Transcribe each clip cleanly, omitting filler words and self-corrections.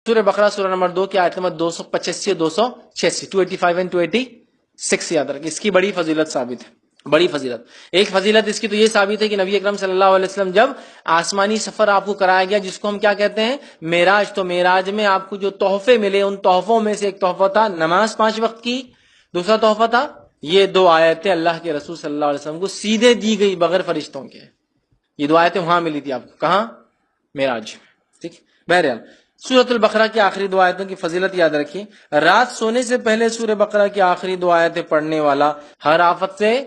سورہ بقرہ سورہ نمبر 2 کی آیت نمبر 285 اور 286، 285 اینڈ 286 یاد رکھیں، اس کی بڑی فضیلت ثابت ہے، بڑی فضیلت۔ ایک فضیلت اس کی تو یہ ثابت ہے کہ نبی اکرم صلی اللہ علیہ وسلم جب آسمانی سفر آپ کو کرایا گیا، جس کو ہم کیا کہتے ہیں معراج، تو معراج میں آپ کو جو تحفے ملے، ان تحفوں میں سے ایک تحفہ تھا نماز 5 وقت کی، دوسرا تحفہ تھا یہ 2 آیتیں اللہ کے رسول صلی اللہ علیہ وسلم کو سیدھے دی گئی بغیر فرشتوں کے۔ یہ 2 آیتیں وہاں ملی تھی آپ کو، کہاں؟ معراج۔ ٹھیک، بہرحال سورۃ البقرہ کی آخری 2 آیتوں کی فضیلت یاد رکھیے۔ رات سونے سے پہلے سورہ بقرہ کی آخری 2 آیتیں پڑھنے والا ہر آفت سے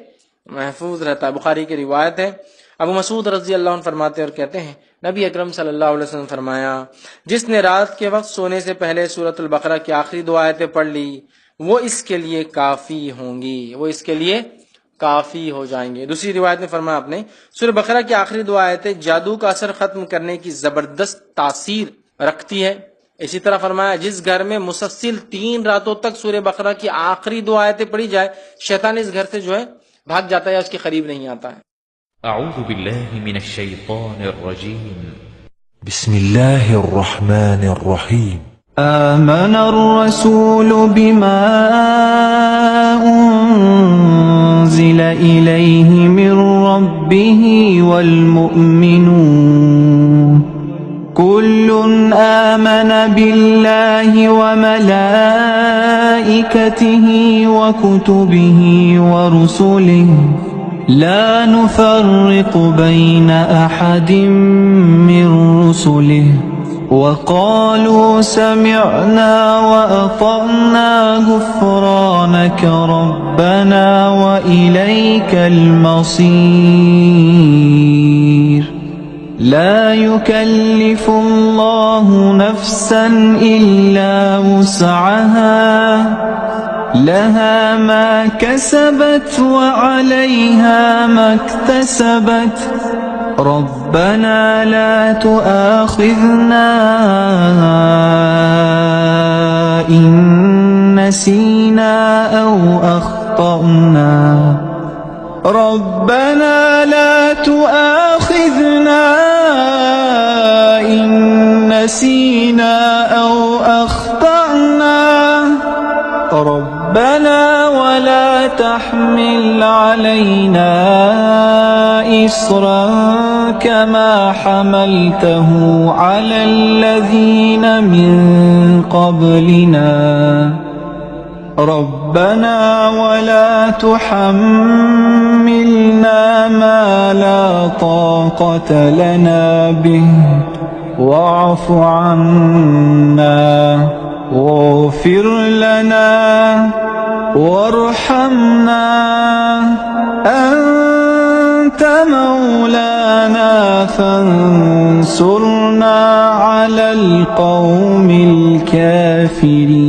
محفوظ رہتا ہے، بخاری کی روایت ہے۔ ابو مسعود رضی اللہ عنہ فرماتے اور کہتے ہیں نبی اکرم صلی اللہ علیہ وسلم فرمایا، جس نے رات کے وقت سونے سے پہلے سورۃ البقرہ کی آخری 2 آیتیں پڑھ لی وہ اس کے لیے کافی ہوں گی، وہ اس کے لیے کافی ہو جائیں گے۔ دوسری روایت میں فرمایا آپ نے سورہ بقرہ کی آخری 2 آیتیں جادو کا اثر ختم کرنے کی زبردست تاثیر رکھتی ہے۔ اسی طرح فرمایا جس گھر میں مسلسل 3 راتوں تک سورہ بقرہ کی آخری 2 آیتیں پڑھی جائے، شیطان اس گھر سے جو ہے بھاگ جاتا ہے یا اس کے قریب نہیں آتا ہے۔ اعوذ باللہ من الشیطان الرجیم، بسم الله الرحمن الرحيم. آمن الرسول بما أنزل إليه من ربه والمؤمنون كل آمن بالله وملائكته وكتبه ورسله لا نفرق بين أحد من رسله وقالوا سمعنا وأطعنا غفرانك ربنا وإليك المصير لا يكلف الله نفسا إلا وسعها لها ما كسبت وعليها ما اكتسبت ربنا لا تؤاخذنا إن نسينا أو أخطأنا ربنا لا تؤاخذنا إن نسينا أو أخطأنا ربنا ولا تحمل علينا إصرا كما حملته على الذين من قبلنا ربنا ولا تحملنا ما لا طاقة لنا به واعف عنا واغفر لنا وارحمنا أنت مولانا فانصرنا على القوم الكافرين۔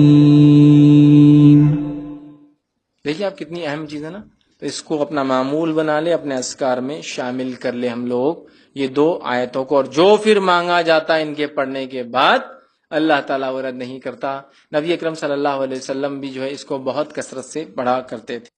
دیکھیے آپ کتنی اہم چیز ہے نا، تو اس کو اپنا معمول بنا لے، اپنے اذکار میں شامل کر لے ہم لوگ یہ 2 آیتوں کو، اور جو پھر مانگا جاتا ہے ان کے پڑھنے کے بعد اللہ تعالیٰ وہ رد نہیں کرتا۔ نبی اکرم صلی اللہ علیہ وسلم بھی جو ہے اس کو بہت کثرت سے پڑھا کرتے تھے۔